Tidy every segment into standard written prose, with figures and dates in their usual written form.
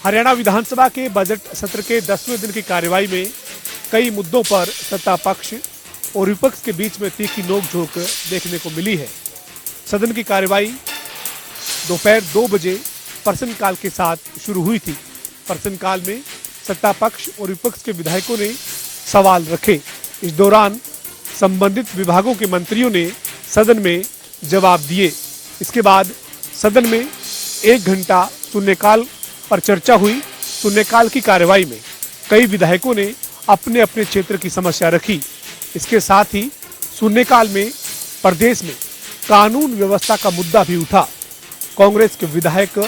हरियाणा विधानसभा के बजट सत्र के 10वें दिन की कार्यवाही में कई मुद्दों पर सत्ता पक्ष और विपक्ष के बीच में तीखी नोकझोंक देखने को मिली है। सदन की कार्यवाही दोपहर 2 बजे प्रश्नकाल के साथ शुरू हुई थी। प्रश्नकाल में सत्ता पक्ष और विपक्ष के विधायकों ने सवाल रखे। इस दौरान संबंधित विभागों के मंत्रियों ने सदन में जवाब दिए। इसके बाद सदन में 1 घंटा शून्यकाल पर चर्चा हुई। शून्यकाल की कार्यवाही में कई विधायकों ने अपने अपने क्षेत्र की समस्या रखी। इसके साथ ही शून्यकाल में प्रदेश में कानून व्यवस्था का मुद्दा भी उठा। कांग्रेस के विधायक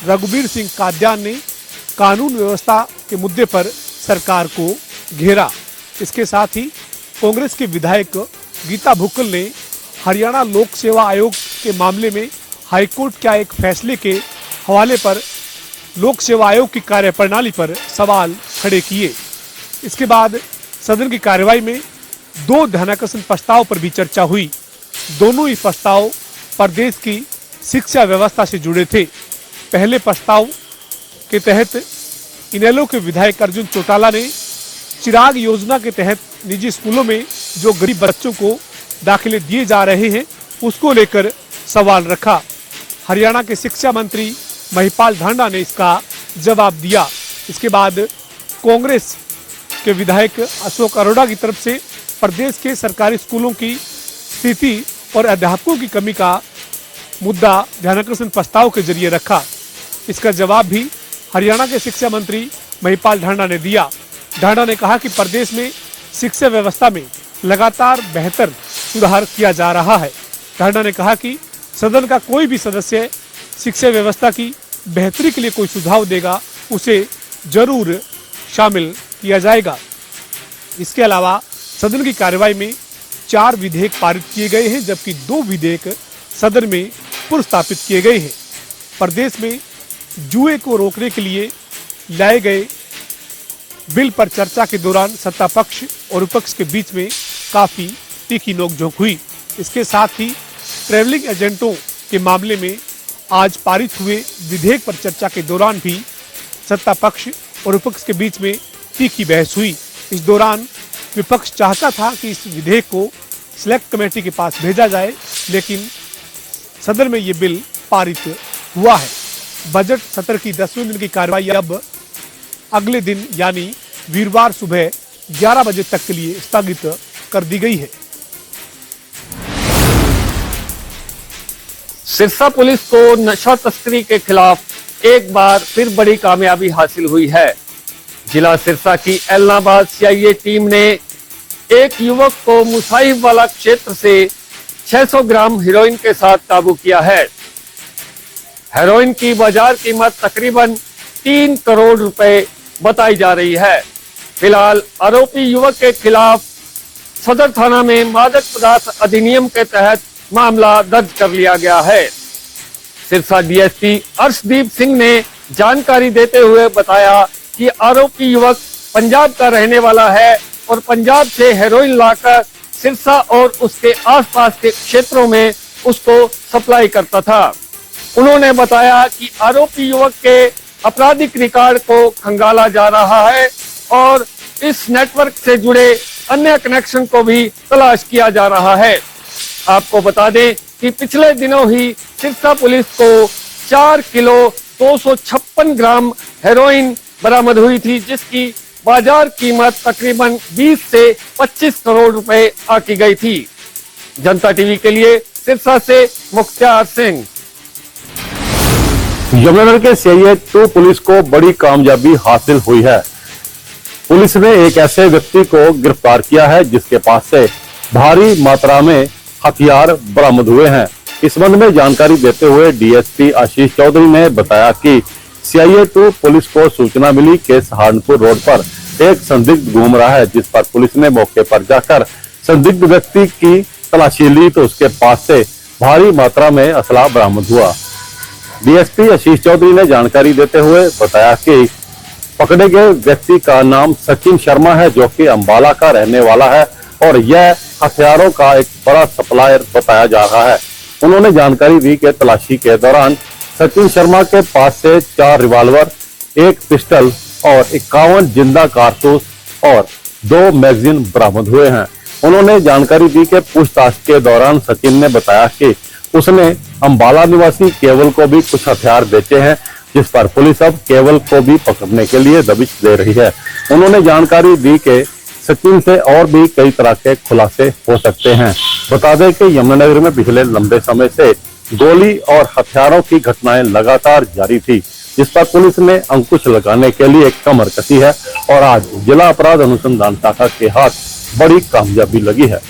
रघुवीर सिंह कादियान ने कानून व्यवस्था के मुद्दे पर सरकार को घेरा। इसके साथ ही कांग्रेस के विधायक गीता भुक्कल ने हरियाणा लोक सेवा आयोग के मामले में हाईकोर्ट के एक फैसले के हवाले पर लोक सेवा आयोग की कार्यप्रणाली पर सवाल खड़े किए। इसके बाद सदन की कार्यवाही में 2 ध्यानाकर्षण प्रस्ताव पर भी चर्चा हुई। दोनों ही प्रस्ताव प्रदेश की शिक्षा व्यवस्था से जुड़े थे। पहले प्रस्ताव के तहत इनेलो के विधायक अर्जुन चौटाला ने चिराग योजना के तहत निजी स्कूलों में जो गरीब बच्चों को दाखिले दिए जा रहे हैं उसको लेकर सवाल रखा। हरियाणा के शिक्षा मंत्री महिपाल ढांडा ने इसका जवाब दिया। इसके बाद कांग्रेस के विधायक अशोक अरोड़ा की तरफ से प्रदेश के सरकारी स्कूलों की स्थिति और अध्यापकों की कमी का मुद्दा ध्यानाकर्षण प्रस्ताव के जरिए रखा। इसका जवाब भी हरियाणा के शिक्षा मंत्री महिपाल ढांडा ने दिया। ढांडा ने कहा कि प्रदेश में शिक्षा व्यवस्था में लगातार बेहतर सुधार किया जा रहा है। ढांडा ने कहा कि सदन का कोई भी सदस्य शिक्षा व्यवस्था की बेहतरी के लिए कोई सुझाव देगा उसे जरूर शामिल किया जाएगा। इसके अलावा सदन की कार्यवाही में 4 विधेयक पारित किए गए हैं, जबकि 2 विधेयक सदन में पुनर्स्थापित किए गए हैं। प्रदेश में जुए को रोकने के लिए लाए गए बिल पर चर्चा के दौरान सत्ता पक्ष और विपक्ष के बीच में काफी तीखी नोकझोंक हुई। इसके साथ ही ट्रैवलिंग एजेंटों के मामले में आज पारित हुए विधेयक पर चर्चा के दौरान भी सत्ता पक्ष और विपक्ष के बीच में तीखी बहस हुई। इस दौरान विपक्ष चाहता था कि इस विधेयक को सिलेक्ट कमेटी के पास भेजा जाए, लेकिन सदन में ये बिल पारित हुआ है। बजट सत्र की 10वें दिन की कार्यवाही अब अगले दिन यानी वीरवार सुबह 11 बजे तक के लिए स्थगित कर दी गई है। सिरसा पुलिस को नशा तस्करी के खिलाफ एक बार फिर बड़ी कामयाबी हासिल हुई है। जिला सिरसा की एलनाबाद सीआईए टीम ने एक युवक को मुसाहिब वाला क्षेत्र से 600 ग्राम हेरोइन के साथ काबू किया है। हेरोइन की बाजार कीमत तकरीबन 3 करोड़ रुपए बताई जा रही है। फिलहाल आरोपी युवक के खिलाफ सदर थाना में मादक पदार्थ अधिनियम के तहत मामला दर्ज कर लिया गया है। सिरसा डीएसपी अर्शदीप सिंह ने जानकारी देते हुए बताया कि आरोपी युवक पंजाब का रहने वाला है और पंजाब से हेरोइन लाकर सिरसा और उसके आसपास के क्षेत्रों में उसको सप्लाई करता था। उन्होंने बताया कि आरोपी युवक के आपराधिक रिकॉर्ड को खंगाला जा रहा है और इस नेटवर्क से जुड़े अन्य कनेक्शन को भी तलाश किया जा रहा है। आपको बता दें कि पिछले दिनों ही सिरसा पुलिस को 4 किलो 256 ग्राम हेरोइन बरामद हुई थी, जिसकी बाजार कीमत तकरीबन 20 से 25 करोड़ रुपए आकी गई थी। जनता टीवी के लिए सिरसा से मुख्तार सिंह। यमुनानगर के सीआईए 2 पुलिस को बड़ी कामयाबी हासिल हुई है। पुलिस ने एक ऐसे व्यक्ति को गिरफ्तार किया है जिसके पास से भारी मात्रा में हथियार बरामद हुए हैं। इस संबंध में जानकारी देते हुए डीएसपी आशीष चौधरी ने बताया कि सीआईए 2 पुलिस को सूचना मिली कि सहारनपुर रोड पर एक संदिग्ध घूम रहा है, जिस पर पुलिस ने मौके पर जाकर संदिग्ध व्यक्ति की तलाशी ली तो उसके पास से भारी मात्रा में असला बरामद हुआ। डीएसपी आशीष चौधरी ने जानकारी देते हुए बताया कि पकड़े गए व्यक्ति का नाम सचिन शर्मा है, जो कि अंबाला का रहने वाला है और यह हथियारों का एक बड़ा सप्लायर बताया जा रहा है। उन्होंने जानकारी दी कि तलाशी के दौरान सचिन शर्मा के पास से 4 रिवाल्वर, एक पिस्टल और 51 जिंदा कारतूस और 2 मैगजीन बरामद हुए हैं। उन्होंने जानकारी दी कि पूछताछ के दौरान सचिन ने बताया कि उसने अंबाला निवासी केवल को भी कुछ हथियार बेचे हैं, जिस पर पुलिस अब केवल को भी पकड़ने के लिए दबिश दे रही है। उन्होंने जानकारी दी कि सचिन से और भी कई तरह के खुलासे हो सकते हैं। बता दें कि यमुनानगर में पिछले लंबे समय से गोली और हथियारों की घटनाएं लगातार जारी थी, जिस पर पुलिस ने अंकुश लगाने के लिए कमर कसी है और आज जिला अपराध अनुसंधान शाखा के हाथ बड़ी कामयाबी लगी है।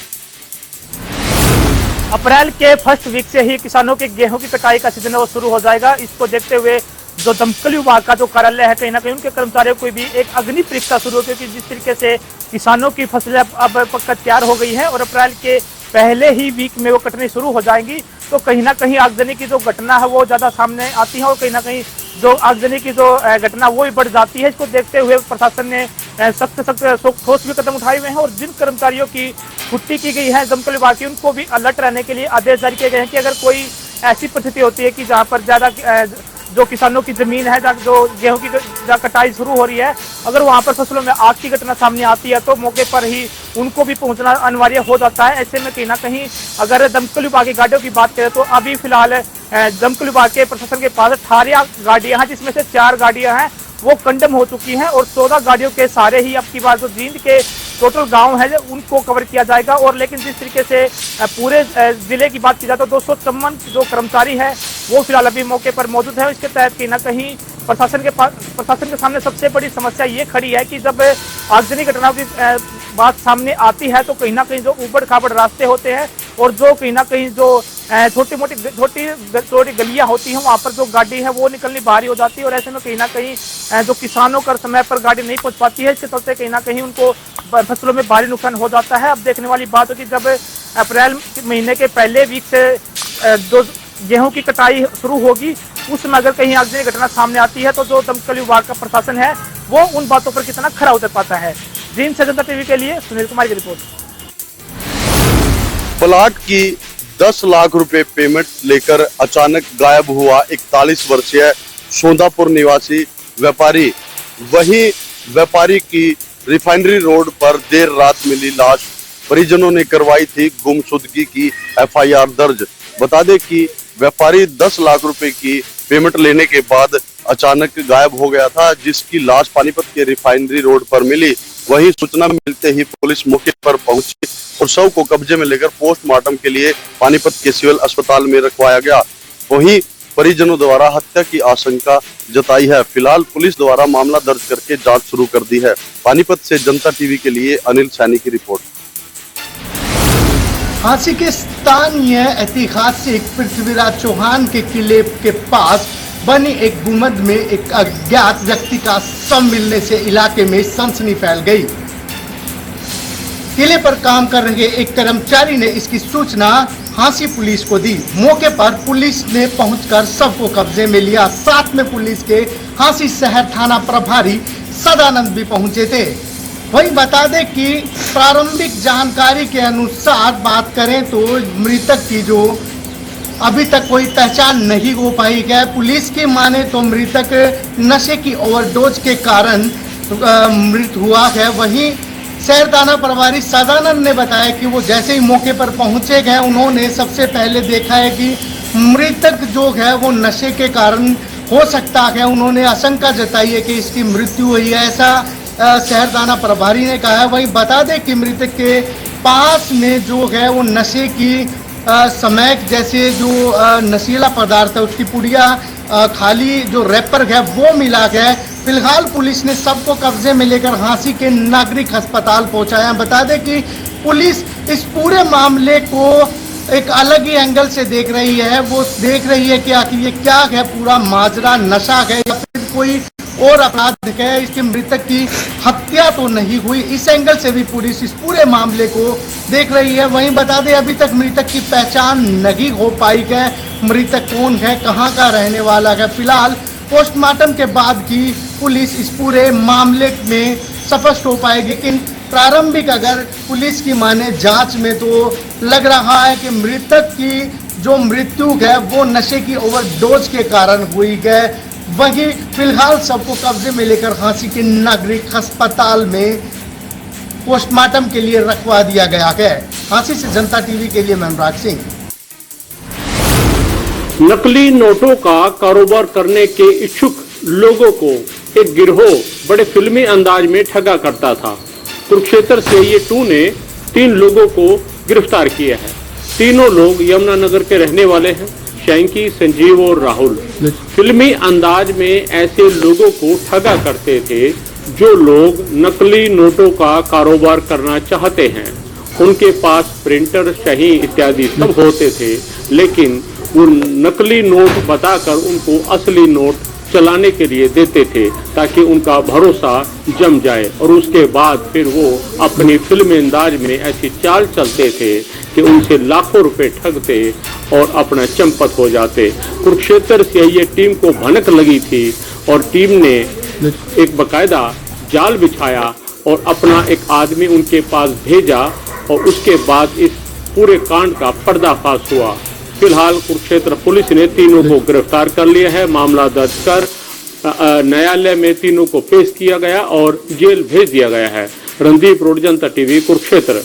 अप्रैल के फर्स्ट वीक से ही किसानों के गेहूं की कटाई का सीजन वो शुरू हो जाएगा। इसको देखते हुए जो दमकल विभाग का जो कार्यालय है, कहीं ना कहीं उनके कर्मचारियों को भी एक अग्नि परीक्षा शुरू हो, क्योंकि जिस तरीके से किसानों की फसलें अब पक्का तैयार हो गई हैं और अप्रैल के पहले ही वीक में वो कटनी शुरू हो जाएंगी, तो कहीं ना कहीं आगजनी की जो घटना है वो ज़्यादा सामने आती है और कहीं ना कहीं जो आगजनी की जो घटना वो भी बढ़ जाती है। इसको देखते हुए प्रशासन ने सख्त ठोस भी कदम उठाए हुए हैं और जिन कर्मचारियों की छुट्टी की गई है दमकल विभाग की, उनको भी अलर्ट रहने के लिए आदेश जारी किए गए हैं कि अगर कोई ऐसी परिस्थिति होती है कि जहाँ पर ज़्यादा जो किसानों की जमीन है, जो गेहूं की कटाई शुरू हो रही है, अगर वहां पर फसलों में आग की घटना सामने आती है तो मौके पर ही उनको भी पहुंचना अनिवार्य हो जाता है। ऐसे में कहीं ना कहीं अगर दमकल विभाग की गाड़ियों की बात करें तो अभी फिलहाल दमकल विभाग के प्रशासन के पास 18 गाड़ियां हैं, जिसमें से 4 गाड़ियां हैं वो कंडम हो चुकी हैं और 14 गाड़ियों के सारे ही अब की बार जो जींद के टोटल गांव है उनको कवर किया जाएगा। और लेकिन जिस तरीके से पूरे जिले की बात की जाए तो 254 जो कर्मचारी है वो फिलहाल अभी मौके पर मौजूद है। इसके तहत कहीं ना कहीं प्रशासन के सामने सबसे बड़ी समस्या ये खड़ी है कि जब आगजनी घटनाओं की बात सामने आती है तो कहीं ना कहीं जो ऊबड़ खाबड़ रास्ते होते हैं और जो कहीं ना कहीं जो छोटी गलियां होती हैं वहाँ पर जो गाड़ी है वो निकलनी भारी हो जाती है और ऐसे में कहीं ना कहीं जो किसानों का समय पर गाड़ी नहीं पहुँच पाती है, इसके चलते कहीं ना कहीं उनको फसलों में भारी नुकसान हो जाता है। अब देखने वाली बात है कि जब अप्रैल महीने के पहले वीक से जो गेहूं की कटाई शुरू होगी उसमें अगर कहीं आगजनी घटना सामने आती है तो जो दमकल विभाग का प्रशासन है वो उन बातों पर कितना खरा उतर पाता है। जींद से जनता टीवी के लिए सुनील कुमार की रिपोर्ट। प्लाट की 10 लाख रुपए पेमेंट लेकर अचानक गायब हुआ 41 वर्षीय सोंदापुर निवासी व्यापारी। वहीं व्यापारी की रिफाइनरी रोड पर देर रात मिली लाश। परिजनों ने करवाई थी गुमशुदगी की FIR दर्ज। बता दें कि व्यापारी 10 लाख रुपए की पेमेंट लेने के बाद अचानक गायब हो गया था, जिसकी लाश पानीपत के रिफाइनरी रोड पर मिली। वहीं सूचना मिलते ही पुलिस मौके पर पहुंची और शव को कब्जे में लेकर पोस्टमार्टम के लिए पानीपत के सिविल अस्पताल में रखवाया गया। वहीं परिजनों द्वारा हत्या की आशंका जताई है। फिलहाल पुलिस द्वारा मामला दर्ज करके जांच शुरू कर दी है। पानीपत से जनता टीवी के लिए अनिल सैनी की रिपोर्ट। झांसी के स्थानीय ऐतिहासिक पृथ्वीराज चौहान के किले के पास बनी एक गुंबद में एक अज्ञात व्यक्ति का शव मिलने से इलाके में सनसनी फैल गई। किले पर काम कर रहे एक कर्मचारी ने इसकी सूचना झांसी पुलिस को दी। मौके पर पुलिस ने पहुंचकर शव को कब्जे में लिया। साथ में पुलिस के झांसी शहर थाना प्रभारी सदानंद भी पहुंचे थे। वही बता दें कि प्रारंभिक जानकारी के अनुसार बात करें तो मृतक की जो अभी तक कोई पहचान नहीं हो पाई है। पुलिस की माने तो मृतक नशे की ओवरडोज के कारण मृत हुआ है। वहीं शहर थाना प्रभारी सदानंद ने बताया कि वो जैसे ही मौके पर पहुंचे गए उन्होंने सबसे पहले देखा है कि मृतक जो है वो नशे के कारण हो सकता है। उन्होंने आशंका जताई है कि इसकी मृत्यु हुई है, ऐसा शहर थाना प्रभारी ने कहा है। वहीं बता दें कि मृतक के पास में जो है वो नशे की समैक जैसे जो नशीला पदार्थ है उसकी पुड़िया खाली जो रैपर है वो मिला है। फिलहाल पुलिस ने सबको कब्जे में लेकर झांसी के नागरिक अस्पताल पहुंचाया। बता दें कि पुलिस इस पूरे मामले को एक अलग ही एंगल से देख रही है। वो देख रही है कि आखिर ये क्या है, पूरा माजरा नशा है या फिर कोई और अपराध है, इसके मृतक की हत्या तो नहीं हुई। इस एंगल से भी पुलिस इस पूरे मामले को देख रही है। वहीं बता दें अभी तक मृतक की पहचान नहीं हो पाई है। मृतक कौन है, कहां का रहने वाला है, फिलहाल पोस्टमार्टम के बाद ही पुलिस इस पूरे मामले में स्पष्ट हो पाएगी। लेकिन प्रारंभिक अगर पुलिस की माने जांच में तो लग रहा है कि मृतक की जो मृत्यु है वो नशे की ओवरडोज के कारण हुई है। वहीं फिलहाल सबको कब्जे में लेकर हांसी के नागरिक अस्पताल में पोस्टमार्टम के लिए रखवा दिया गया है। हांसी से जनता टीवी के लिए मैं अनुराग सिंह। नकली नोटों का कारोबार करने के इच्छुक लोगों को एक गिरोह बड़े फिल्मी अंदाज में ठगा करता था। कुरुक्षेत्र सीआईए 2 ने 3 लोगों को गिरफ्तार किया है। तीनों लोग यमुनानगर के रहने वाले हैं, शैंकी, संजीव और राहुल। फिल्मी अंदाज में ऐसे लोगों को ठगा करते थे जो लोग नकली नोटों का कारोबार करना चाहते हैं। उनके पास प्रिंटर, शाही इत्यादि सब होते थे, लेकिन वो नकली नोट बताकर उनको असली नोट चलाने के लिए देते थे ताकि उनका भरोसा जम जाए, और उसके बाद फिर वो अपनी फिल्मी अंदाज में ऐसी चाल चलते थे कि उनसे लाखों रुपए ठगते और अपना चंपत हो जाते। कुरुक्षेत्र सीआईए टीम को भनक लगी थी और टीम ने एक बकायदा जाल बिछाया और अपना एक आदमी उनके पास भेजा और उसके बाद इस पूरे कांड का पर्दाफाश हुआ। फिलहाल कुरुक्षेत्र पुलिस ने तीनों को गिरफ्तार कर लिया है। मामला दर्ज कर न्यायालय में तीनों को पेश किया गया और जेल भेज दिया गया है। रणदीप रोड, जनता टीवी, कुरुक्षेत्र।